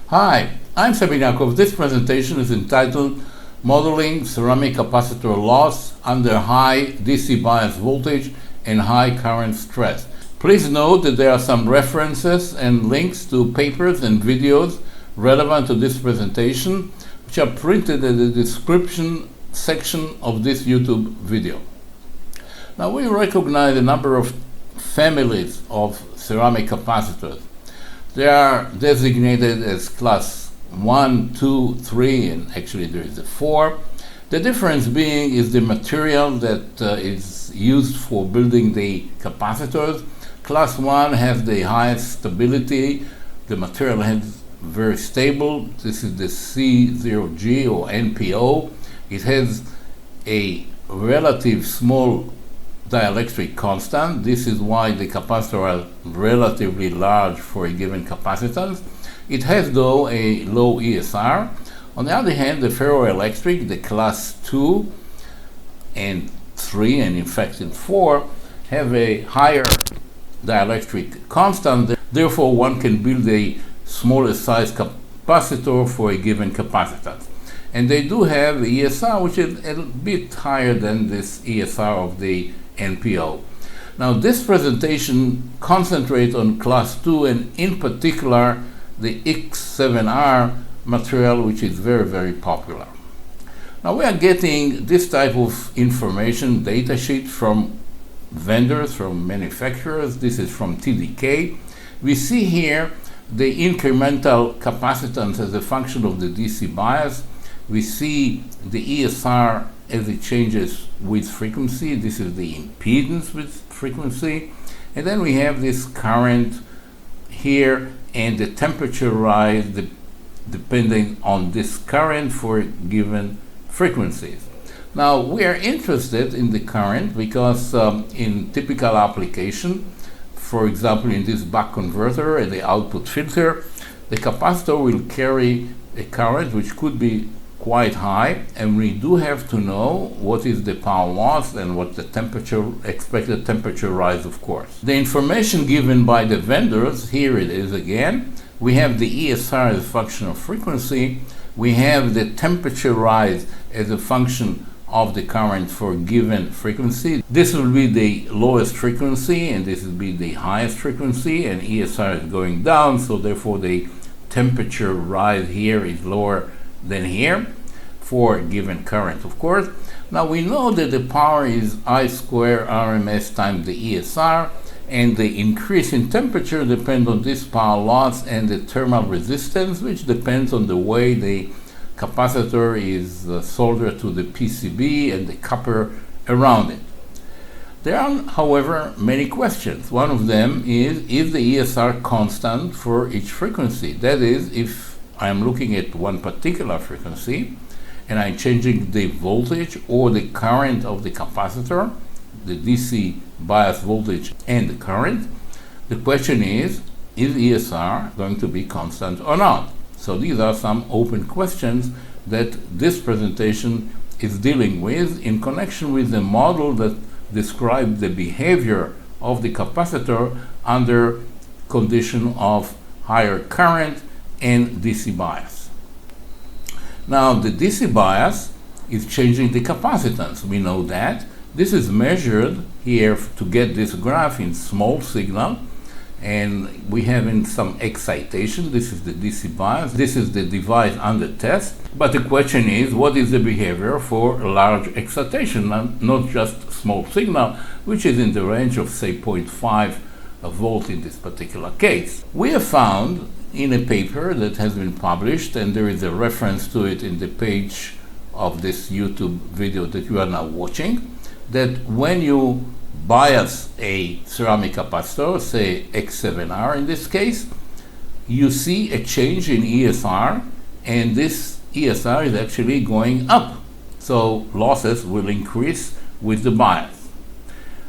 Hi, I'm Ben-Yaakov. This presentation is entitled Modeling Ceramic Capacitor Loss under High DC Bias Voltage and High Current Stress. Please note that there are some references and links to papers and videos relevant to this presentation, which are printed in the description section of this YouTube video. Now, we recognize a number of families of ceramic capacitors. They are designated as class 1, 2, 3, and actually there is a 4. The difference being is the material that is used for building the capacitors. Class 1 has the highest stability. The material is very stable. This is the C0G or NPO. It has a relative small dielectric constant. This is why the capacitors are relatively large for a given capacitance. It has, though, a low ESR. On the other hand, the ferroelectric, the class 2 and 3, and in fact in 4, have a higher dielectric constant. Therefore, one can build a smaller size capacitor for a given capacitance. And they do have the ESR, which is a bit higher than this ESR of the NPO. Now, this presentation concentrates on class 2 and in particular the X7R material, which is very, very popular. Now, we are getting this type of information, data sheet from vendors, from manufacturers. This is from TDK. We see here the incremental capacitance as a function of the DC bias. We see the ESR as it changes with frequency. This is the impedance with frequency. And then we have this current here and the temperature rise depending on this current for given frequencies. Now, we are interested in the current because in typical application, for example, in this buck converter and the output filter, the capacitor will carry a current which could be quite high, and we do have to know what is the power loss and what the expected temperature rise, of course. The information given by the vendors, here it is again. We have the ESR as a function of frequency. We have the temperature rise as a function of the current for given frequency. This will be the lowest frequency, and this will be the highest frequency, and ESR is going down, so therefore the temperature rise here is lower than here for a given current, of course. Now, we know that the power is I square RMS times the ESR, and the increase in temperature depends on this power loss and the thermal resistance, which depends on the way the capacitor is soldered to the PCB and the copper around it. There are, however, many questions. One of them is the ESR constant for each frequency? That is, if I'm looking at one particular frequency and I'm changing the voltage or the current of the capacitor, the DC bias voltage and the current, the question is ESR going to be constant or not? So these are some open questions that this presentation is dealing with in connection with the model that describes the behavior of the capacitor under condition of higher current and DC bias. Now, the DC bias is changing the capacitance. We know that. This is measured here to get this graph in small signal, and we have in some excitation. This is the DC bias. This is the device under test. But the question is, what is the behavior for large excitation, not just small signal, which is in the range of, say, 0.5 volt in this particular case. We have found in a paper that has been published, and there is a reference to it in the page of this YouTube video that you are now watching, that when you bias a ceramic capacitor, say X7R in this case, you see a change in ESR, and this ESR is actually going up. So losses will increase with the bias.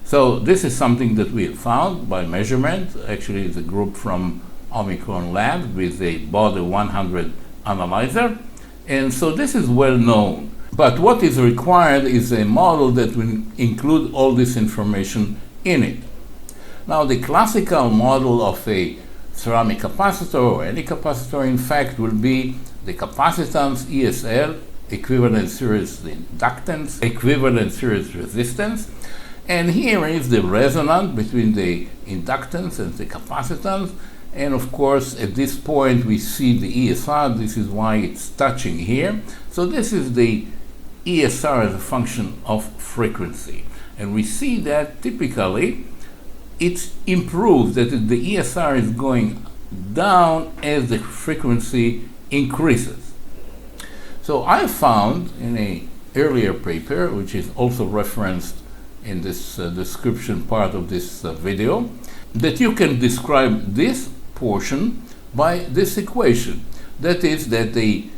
So this is something that we have found by measurement. Actually, it's a group from Omicron Lab with a Bortis 100 analyzer. And so this is well known. But what is required is a model that will include all this information in it. Now, the classical model of a ceramic capacitor or any capacitor, in fact, will be the capacitance ESL, equivalent series inductance, equivalent series resistance, and here is the resonance between the inductance and the capacitance. And of course, at this point, we see the ESR. This is why it's touching here. So this is the ESR as a function of frequency. And we see that typically it's improved, that the ESR is going down as the frequency increases. So I found in an earlier paper, which is also referenced in this description part of this video, that you can describe this portion by this equation. That is that the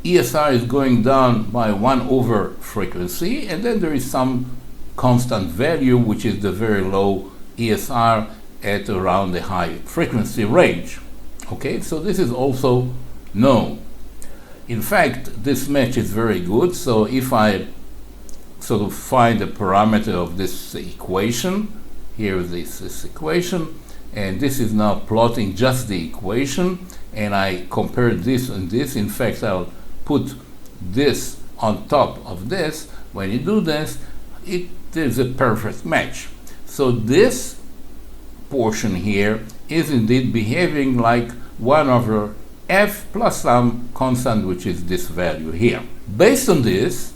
ESR is going down by 1 over frequency, and then there is some constant value, which is the very low ESR at around the high frequency range. Okay, so this is also known. In fact, this match is very good. So if I sort of find the parameter of this equation, here is this equation, and this is now plotting just the equation, and I compare this and this. In fact, I'll put this on top of this. When you do this, it is a perfect match. So this portion here is indeed behaving like 1 over f plus some constant, which is this value here. Based on this,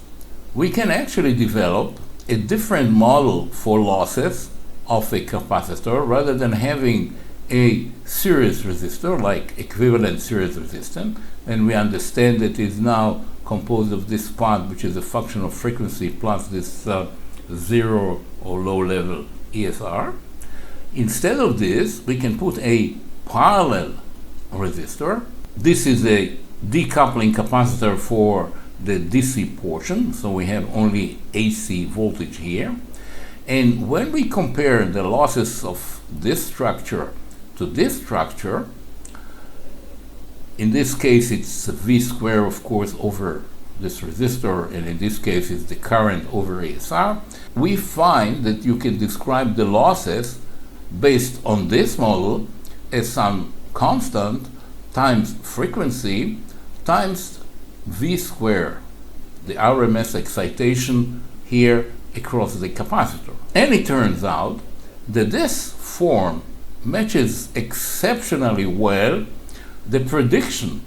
we can actually develop a different model for losses of a capacitor rather than having a series resistor like equivalent series resistance, and we understand that it is now composed of this part, which is a function of frequency plus this zero or low level ESR. Instead of this, we can put a parallel resistor. This is a decoupling capacitor for the DC portion, so we have only AC voltage here. And when we compare the losses of this structure to this structure, in this case it's V square, of course, over this resistor, and in this case it's the current over ESR, we find that you can describe the losses based on this model as some constant times frequency times V square, the RMS excitation here across the capacitor. And it turns out that this form matches exceptionally well the prediction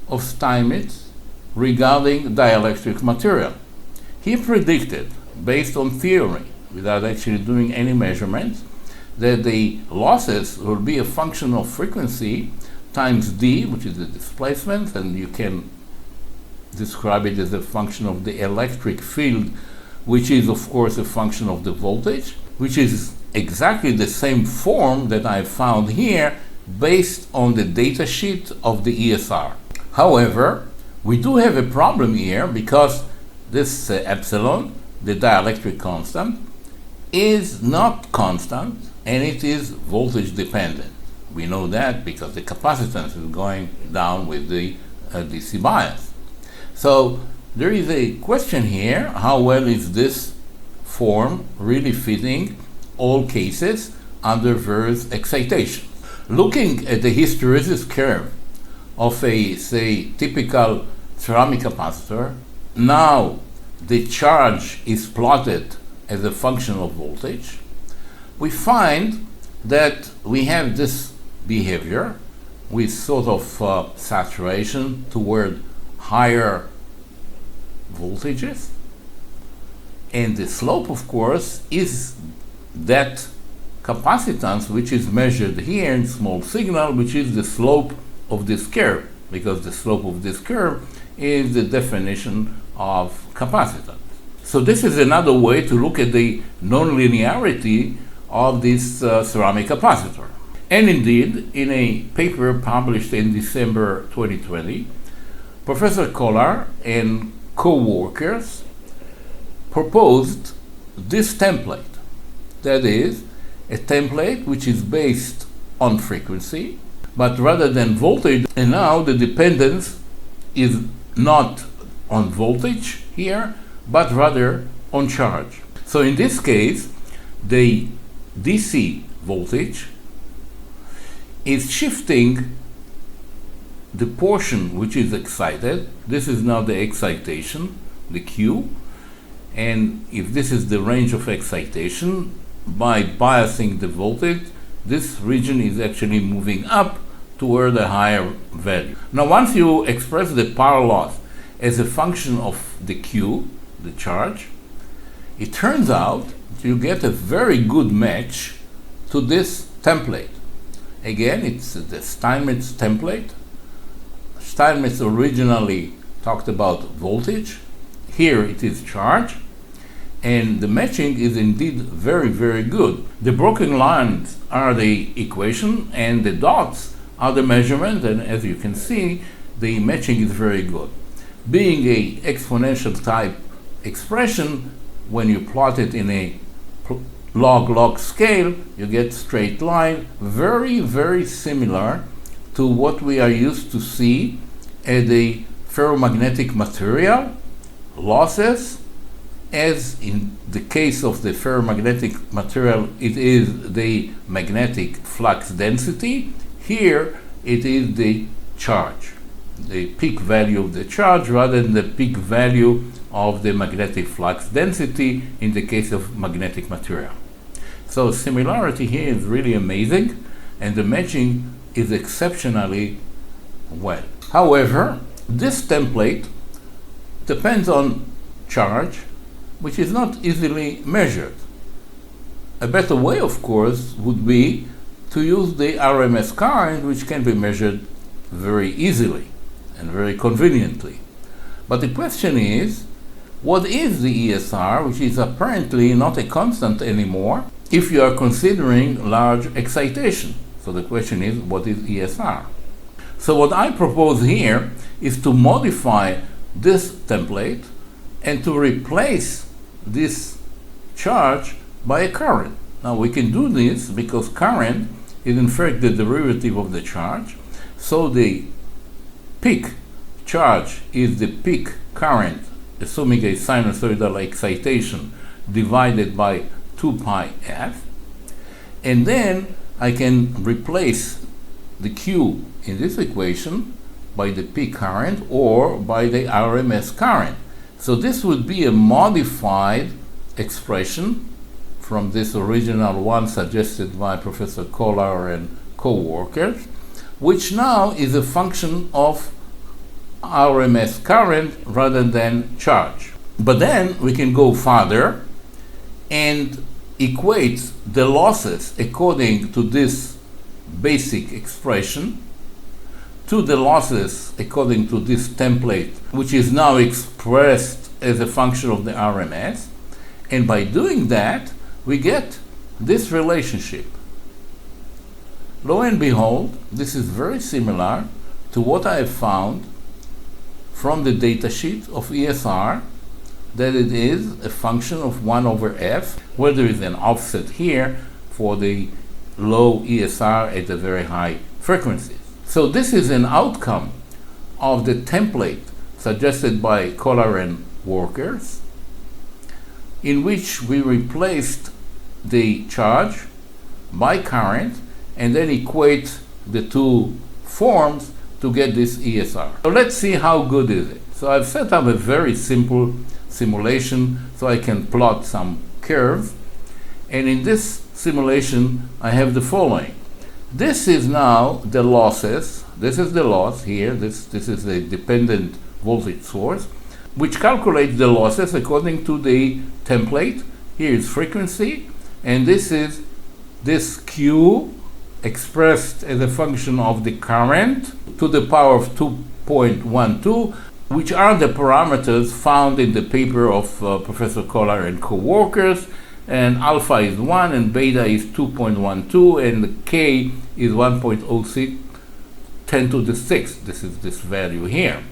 of Steinmetz regarding dielectric material. He predicted, based on theory, without actually doing any measurements, that the losses will be a function of frequency times d, which is the displacement, and you can describe it as a function of the electric field, which is of course a function of the voltage, which is exactly the same form that I found here based on the data sheet of the ESR. However, we do have a problem here because this epsilon, the dielectric constant, is not constant and it is voltage dependent. We know that because the capacitance is going down with the DC bias. So there is a question here: how well is this form really fitting all cases under various excitation? Looking at the hysteresis curve of a, say, typical ceramic capacitor, now the charge is plotted as a function of voltage, we find that we have this behavior with sort of saturation toward higher voltages, and the slope, of course, is that capacitance which is measured here in small signal, which is the slope of this curve, because the slope of this curve is the definition of capacitance. So this is another way to look at the nonlinearity of this ceramic capacitor. And indeed, in a paper published in December 2020, Professor Kolar and co-workers proposed this template. That is, a template which is based on frequency, but rather than voltage, and now the dependence is not on voltage here, but rather on charge. So in this case, the DC voltage is shifting the portion which is excited. This is now the excitation, the Q, and if this is the range of excitation, by biasing the voltage, this region is actually moving up toward a higher value. Now, once you express the power loss as a function of the Q, the charge, it turns out you get a very good match to this template. Again, it's the Steinmetz template. Steinmetz originally talked about voltage. Here it is charge. And the matching is indeed very, very good. The broken lines are the equation and the dots are the measurement, and as you can see, the matching is very good. Being a exponential type expression, when you plot it in a log-log scale, you get straight line, very, very similar to what we are used to see at the ferromagnetic material losses. As in the case of the ferromagnetic material, it is the magnetic flux density. Here, it is the charge, the peak value of the charge rather than the peak value of the magnetic flux density in the case of magnetic material. So similarity here is really amazing, and the matching is exceptionally well. However, this template depends on charge, which is not easily measured. A better way, of course, would be to use the RMS current, which can be measured very easily and very conveniently. But the question is, what is the ESR, which is apparently not a constant anymore, if you are considering large excitation? So the question is, what is ESR? So what I propose here is to modify this template and to replace this charge by a current. Now we can do this because current is in fact the derivative of the charge. So the peak charge is the peak current, assuming a sinusoidal excitation, divided by 2 pi f. And then I can replace the Q in this equation by the peak current or by the RMS current. So this would be a modified expression from this original one suggested by Professor Kolar and co-workers, which now is a function of RMS current rather than charge. But then we can go further and equate the losses according to this basic expression to the losses according to this template, which is now expressed as a function of the RMS. And by doing that, we get this relationship. Lo and behold, this is very similar to what I have found from the datasheet of ESR, that it is a function of 1 over f, where there is an offset here for the low ESR at the very high frequencies. So this is an outcome of the template suggested by Kolar and workers, in which we replaced the charge by current and then equate the two forms to get this ESR. So let's see how good is it. So I've set up a very simple simulation so I can plot some curves, and in this simulation I have the following. This is now the losses. This is the loss here. This is a dependent voltage source, which calculates the losses according to the template. Here is frequency, and this is this Q expressed as a function of the current to the power of 2.12, which are the parameters found in the paper of Professor Kolar and co-workers. And alpha is 1 and beta is 2.12 and k is 1.06 10 to the 6th. This is this value here.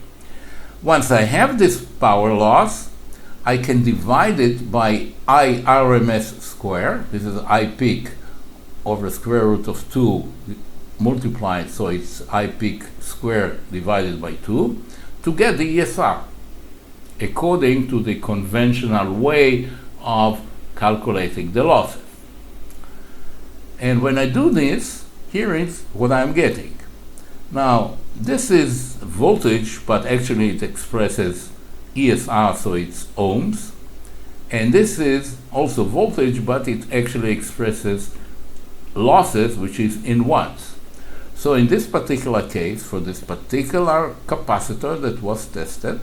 Once I have this power loss, I can divide it by I RMS square. This is I peak over square root of 2 multiplied, so it's I peak square divided by 2 to get the ESR according to the conventional way of calculating the losses. And when I do this, Here is what I'm getting. Now, this is voltage, but actually it expresses ESR, so it's ohms. And this is also voltage, but it actually expresses losses, which is in watts. So in this particular case, for this particular capacitor that was tested,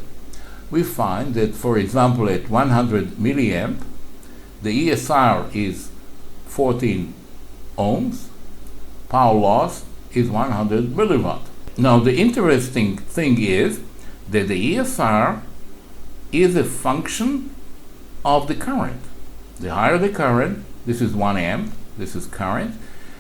we find that, for example, at 100 milliamp, the ESR is 14 ohms, power loss is 100 milliwatt. Now, the interesting thing is that the ESR is a function of the current. The higher the current, this is 1 amp, this is current.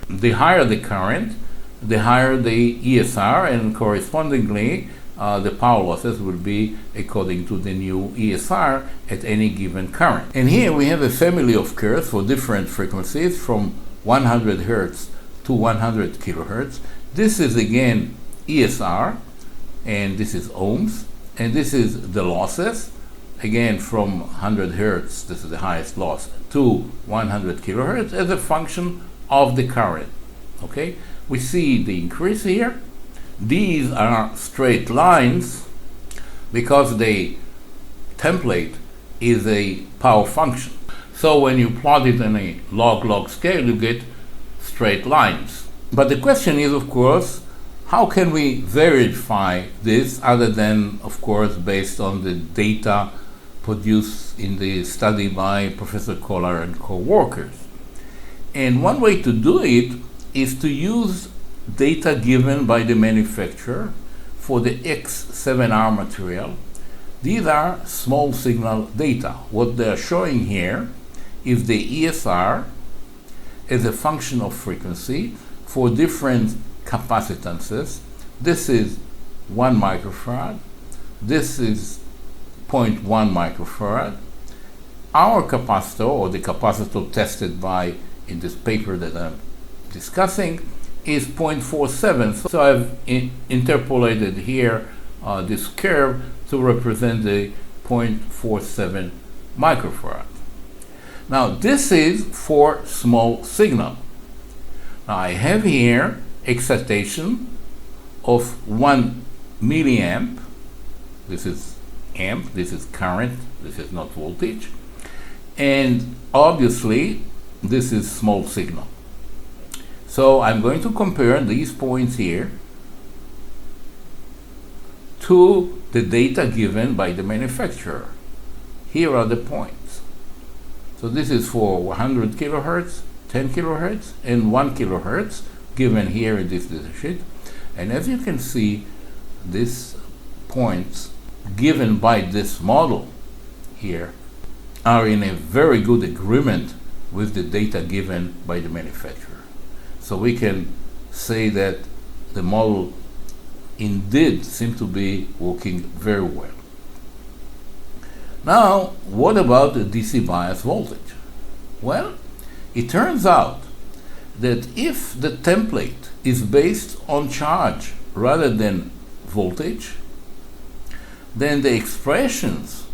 The higher the current, the higher the ESR, and correspondingly, the power losses will be according to the new ESR at any given current. And here we have a family of curves for different frequencies from 100 Hertz to 100 kilohertz. This is again ESR, and this is ohms, and this is the losses. Again, from 100 Hertz, this is the highest loss, to 100 kilohertz as a function of the current. Okay, we see the increase here. These are straight lines because the template is a power function. So when you plot it in a log-log scale, you get straight lines. But the question is, of course, how can we verify this other than, of course, based on the data produced in the study by Professor Kolar and co-workers? And one way to do it is to use data given by the manufacturer for the X7R material. These are small signal data. What they are showing here is the ESR as a function of frequency for different capacitances. This is 1 microfarad. This is 0.1 microfarad. Our capacitor, or the capacitor tested by in this paper that I'm discussing, is 0.47. So I've interpolated here this curve to represent the 0.47 microfarad. Now this is for small signal. Now I have here excitation of 1 milliamp. This is amp, this is current, this is not voltage. And obviously this is small signal. So I'm going to compare these points here to the data given by the manufacturer. Here are the points. So this is for 100 kilohertz, 10 kilohertz, and 1 kilohertz given here in this data sheet. And as you can see, these points given by this model here are in a very good agreement with the data given by the manufacturer. So we can say that the model indeed seems to be working very well. Now, what about the DC bias voltage? Well, it turns out that if the template is based on charge rather than voltage, then the expressions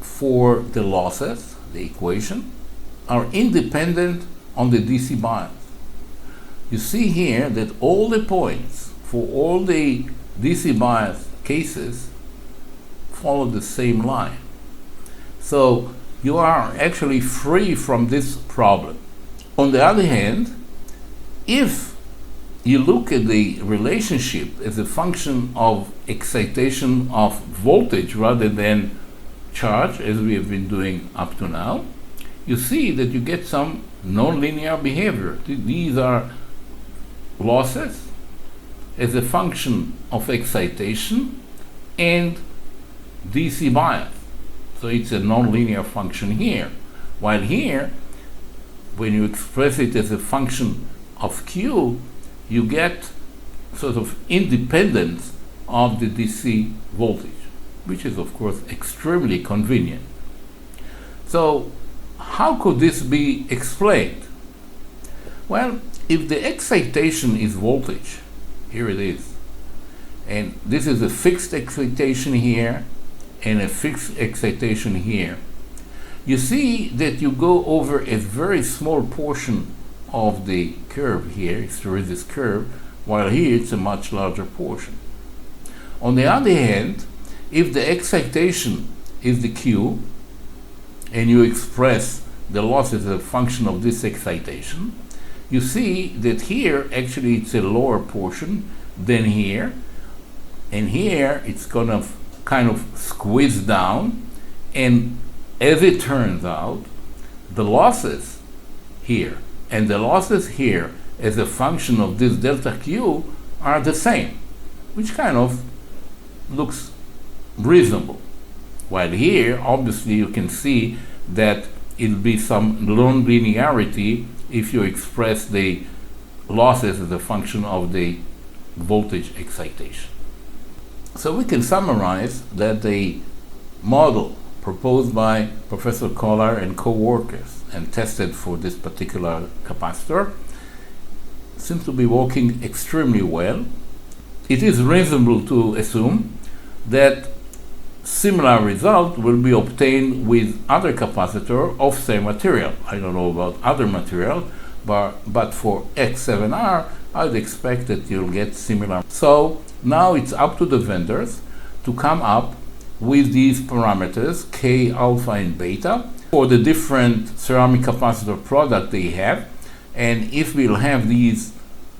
for the losses, the equation, are independent on the DC bias. You see here that all the points for all the DC bias cases follow the same line. So you are actually free from this problem. On the other hand, if you look at the relationship as a function of excitation of voltage rather than charge, as we have been doing up to now, you see that you get some nonlinear behavior. These are losses as a function of excitation and DC bias. So it's a nonlinear function here. While here, when you express it as a function of Q, you get sort of independence of the DC voltage, which is of course extremely convenient. So how could this be explained? Well, if the excitation is voltage, here it is, and this is a fixed excitation here and a fixed excitation here, you see that you go over a very small portion of the curve here, hysteresis curve, while here it's a much larger portion. On the other hand, if the excitation is the Q, and you express the loss as a function of this excitation, you see that here actually it's a lower portion than here, and here it's gonna kind of squeeze down, and as it turns out, the losses here and the losses here as a function of this delta Q are the same, which kind of looks reasonable. While here, obviously, you can see that it'll be some non-linearity if you express the losses as a function of the voltage excitation. So we can summarize that the model proposed by Professor Kolar and co-workers and tested for this particular capacitor seems to be working extremely well. It is reasonable to assume that similar result will be obtained with other capacitor of same material. I don't know about other material, but for X7R, I'd expect that you'll get similar. So now it's up to the vendors to come up with these parameters, K, alpha, and beta, for the different ceramic capacitor product they have. And if we'll have these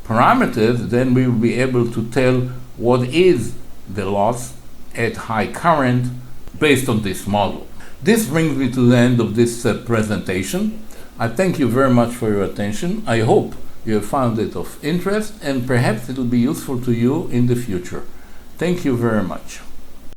parameters, then we will be able to tell what is the loss at high current based on this model. This brings me to the end of this presentation. I thank you very much for your attention. I hope you have found it of interest, and perhaps it will be useful to you in the future. Thank you very much.